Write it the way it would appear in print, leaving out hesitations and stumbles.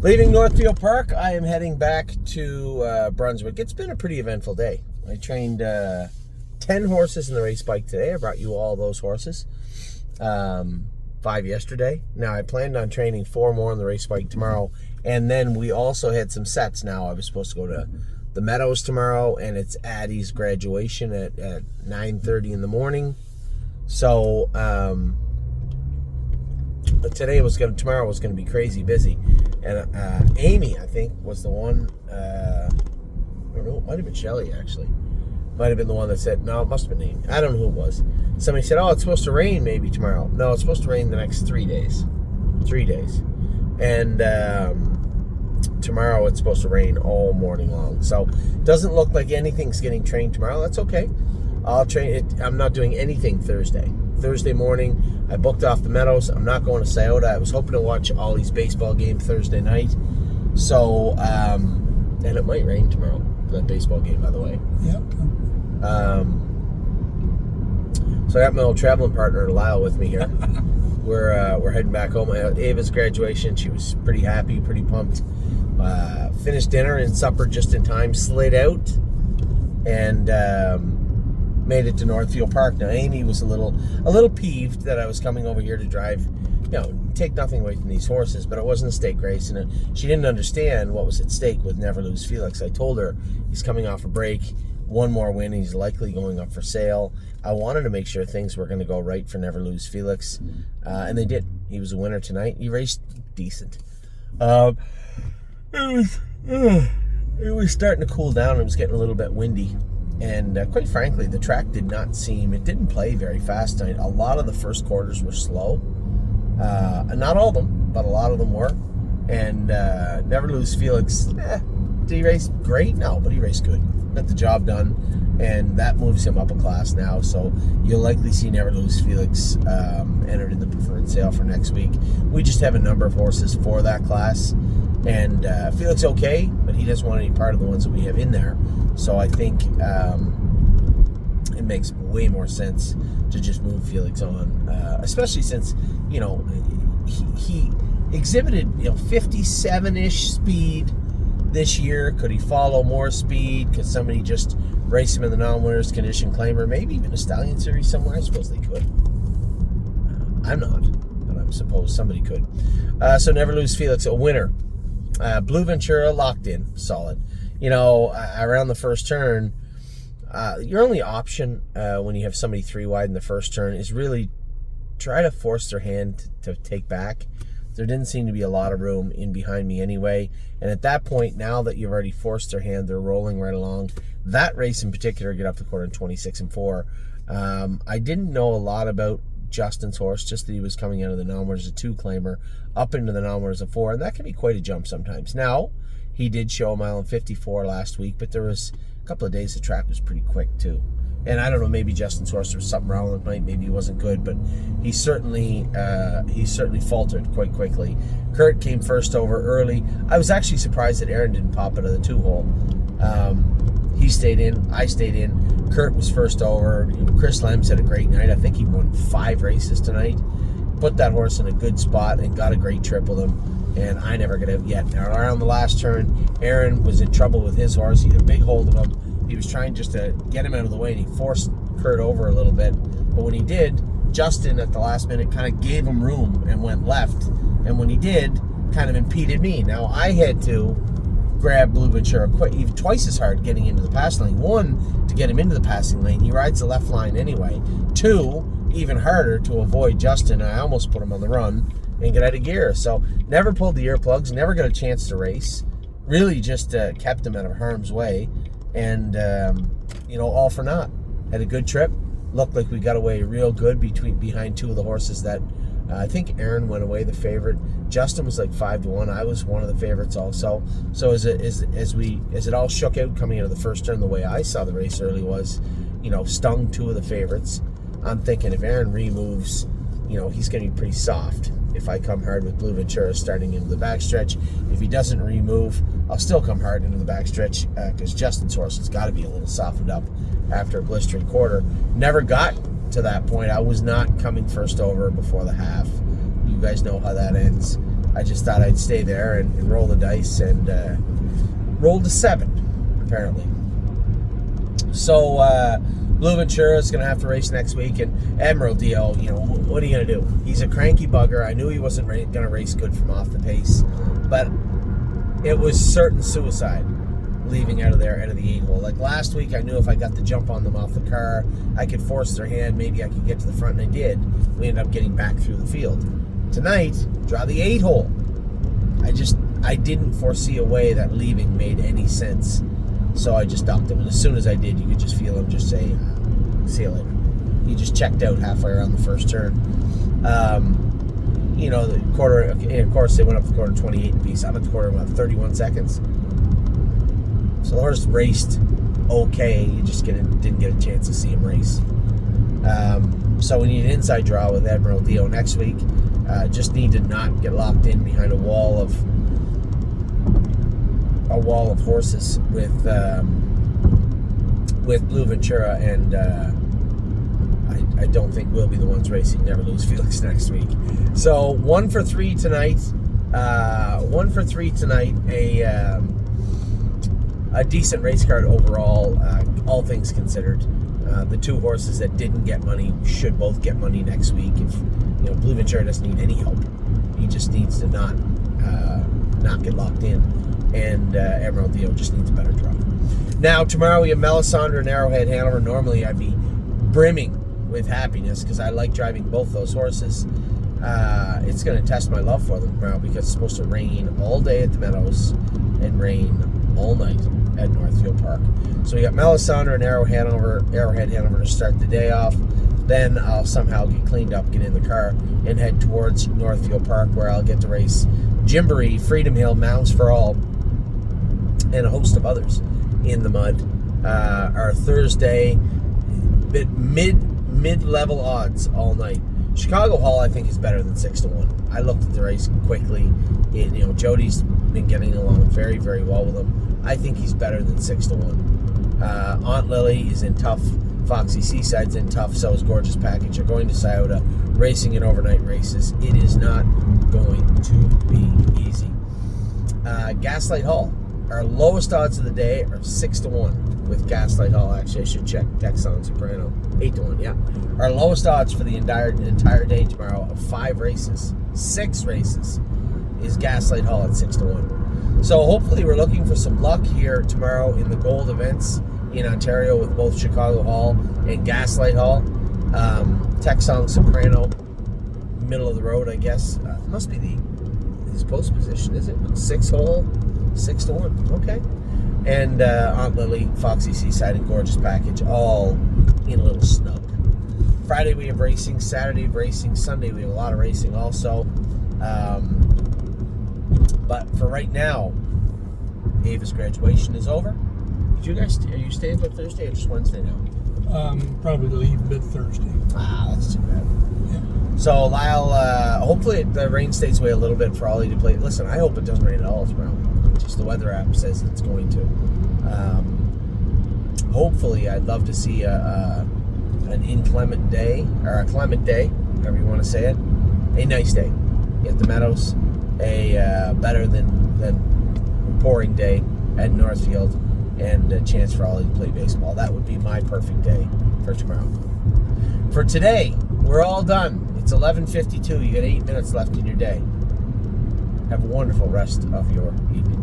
Leaving Northfield Park, I am heading back to Brunswick. It's been a pretty eventful day. I trained 10 horses in the race bike today. I brought you all those horses. 5 yesterday. Now, I planned on training 4 more on the race bike tomorrow. And then we also had some sets now. I was supposed to go to the Meadows tomorrow, and it's Addie's graduation at 9:30 in the morning. So, but tomorrow was going to be crazy busy. And Amy, I think, was the one, I don't know, it might have been Shelley, actually. Might have been the one that said, no, it must have been Amy. I don't know who it was. Somebody said, oh, it's supposed to rain maybe tomorrow. No, it's supposed to rain the next 3 days. 3 days. And tomorrow it's supposed to rain all morning long. So it doesn't look like anything's getting trained tomorrow. That's okay. I'll train it. I'm not doing anything Thursday. Thursday morning, I booked off the Meadows. I'm not going to Scioto. I was hoping to watch Ollie's baseball game Thursday night. So, and it might rain tomorrow for that baseball game, by the way. Yep. So I got my old traveling partner, Lyle, with me here. We're heading back home. Ava's graduation. She was pretty happy, pretty pumped. Finished dinner and supper just in time. Slid out and made it to Northfield Park. Now, Amy was a little peeved that I was coming over here to drive. Take nothing away from these horses, but it wasn't a stake race, and she didn't understand what was at stake with Never Lose Felix. I told her he's coming off a break, one more win, and he's likely going up for sale. I wanted to make sure things were going to go right for Never Lose Felix, and they did. He was a winner tonight. He raced decent. It was starting to cool down. It was getting a little bit windy. And quite frankly, the track didn't play very fast tonight. A lot of the first quarters were slow. Not all of them, but a lot of them were. And Never Lose Felix, did he race great? No, but he raced good. Got the job done. And that moves him up a class now. So you'll likely see Never Lose Felix entered in the preferred sale for next week. We just have a number of horses for that class. And Felix okay, but he doesn't want any part of the ones that we have in there. So I think it makes way more sense to just move Felix on, especially since, he exhibited, 57-ish speed this year. Could he follow more speed? Could somebody just race him in the non-winners condition claimer? Maybe even a Stallion Series somewhere. I suppose they could. I'm not, but I suppose somebody could. So Never Lose Felix, a winner. Blue Ventura locked in, solid. Around the first turn, your only option when you have somebody 3 wide in the first turn is really try to force their hand to take back. There didn't seem to be a lot of room in behind me anyway. And at that point, now that you've already forced their hand, they're rolling right along. That race in particular, get up the quarter in 26-4. I didn't know a lot about Justin's horse, just that he was coming out of the non-winners a 2-claimer up into the non-winners a 4, and that can be quite a jump sometimes. Now, he did show a 1:54 last week, but there was a couple of days the track was pretty quick too. And I don't know, maybe Justin's horse, there was something wrong with him, maybe he wasn't good, but he certainly faltered quite quickly. Kurt came first over early. I was actually surprised that Aaron didn't pop out of the 2-hole. He stayed in, I stayed in. Kurt was first over. Chris Lems had a great night. I think he won 5 races tonight. Put that horse in a good spot and got a great trip with him. And I never got out yet. Now, around the last turn, Aaron was in trouble with his horse. He had a big hold of him. He was trying just to get him out of the way, and he forced Kurt over a little bit. But when he did, Justin at the last minute kind of gave him room and went left. And when he did, kind of impeded me. Now, I had to grab Blue Ventura even twice as hard getting into the passing lane. 1, to get him into the passing lane. He rides the left line anyway. 2, even harder to avoid Justin. I almost put him on the run and get out of gear. So never pulled the earplugs, never got a chance to race. Really just kept him out of harm's way. And, all for naught. Had a good trip. Looked like we got away real good behind 2 of the horses that I think Aaron went away the favorite. Justin was like 5-1. I was one of the favorites also. So as it all shook out coming out of the first turn, the way I saw the race early was, stung 2 of the favorites. I'm thinking if Aaron removes, he's going to be pretty soft if I come hard with Blue Ventura starting into the backstretch. If he doesn't remove, I'll still come hard into the backstretch because Justin's horse has got to be a little softened up after a blistering quarter. Never got to that point. I was not coming first over before the half. You guys know how that ends. I just thought I'd stay there and roll the dice, and rolled a 7, apparently. So Blue Ventura is going to have to race next week, and Admiral Dio, what are you going to do? He's a cranky bugger. I knew he wasn't going to race good from off the pace, but it was certain suicide leaving out of there, out of the 8-hole. Like last week, I knew if I got the jump on them off the car, I could force their hand. Maybe I could get to the front, and I did. We ended up getting back through the field. Tonight, draw the 8-hole. I didn't foresee a way that leaving made any sense. So I just dumped him. And as soon as I did, you could just feel him just say, see you later. He just checked out halfway around the first turn. The quarter, of course, they went up the quarter 28 apiece. I'm at the quarter in about 31 seconds. So the horse raced okay. You just didn't get a chance to see him race. So we need an inside draw with Admiral Dio next week. Just need to not get locked in behind a wall of horses with Blue Ventura, and I don't think we'll be the ones racing Never Lose Felix next week. So 1 for 3 tonight. A decent race card overall, all things considered. The 2 horses that didn't get money should both get money next week. If Blue Ventura doesn't need any help, he just needs to not get locked in, and Admiral Dio just needs a better draw. Now tomorrow we have Melisandre and Arrowhead Hanover. Normally I'd be brimming with happiness because I like driving both those horses. It's going to test my love for them tomorrow because it's supposed to rain all day at the Meadows and rain all night at Northfield Park. So we got Melisandre and Arrowhead Hanover to start the day off. Then I'll somehow get cleaned up, get in the car, and head towards Northfield Park, where I'll get to race Gymboree, Freedom Hill, Mounds for All, and a host of others in the mud. Our Thursday, mid-level odds all night. Chicago Hall, I think, is better than 6-1. I looked at the race quickly. Jody's been getting along very, very well with him. I think he's better than 6-1. Aunt Lily is in tough. Foxy Seaside's in tough. So is Gorgeous Package. They're going to Scioto, racing in overnight races. It is not going to be easy. Gaslight Hall. Our lowest odds of the day are 6-1 with Gaslight Hall. Actually, I should check Texan Soprano. 8-1, yeah. Our lowest odds for the entire day tomorrow of 5 races, 6 races, is Gaslight Hall at 6-1. So hopefully we're looking for some luck here tomorrow in the gold events in Ontario with both Chicago Hall and Gaslight Hall. Texan Soprano, middle of the road, I guess. Must be his post position, is it? 6-hole, 6-1. Okay. And Aunt Lily, Foxy Seaside, and Gorgeous Package, all in a little snug. Friday we have racing, Saturday racing, Sunday we have a lot of racing also. But for right now, Ava's graduation is over. Are you staying till Thursday or just Wednesday now? Probably leave mid-Thursday. That's too bad. Yeah. So Lyle, hopefully the rain stays away a little bit for Ollie to play. Listen, I hope it doesn't rain at all tomorrow. Just the weather app says it's going to. Hopefully, I'd love to see an inclement day, or a clement day, however you want to say it. A nice day at the Meadows. A better than pouring day at Northfield, and a chance for Ollie to play baseball. That would be my perfect day for tomorrow. For today, we're all done. It's 11:52. You got 8 minutes left in your day. Have a wonderful rest of your evening.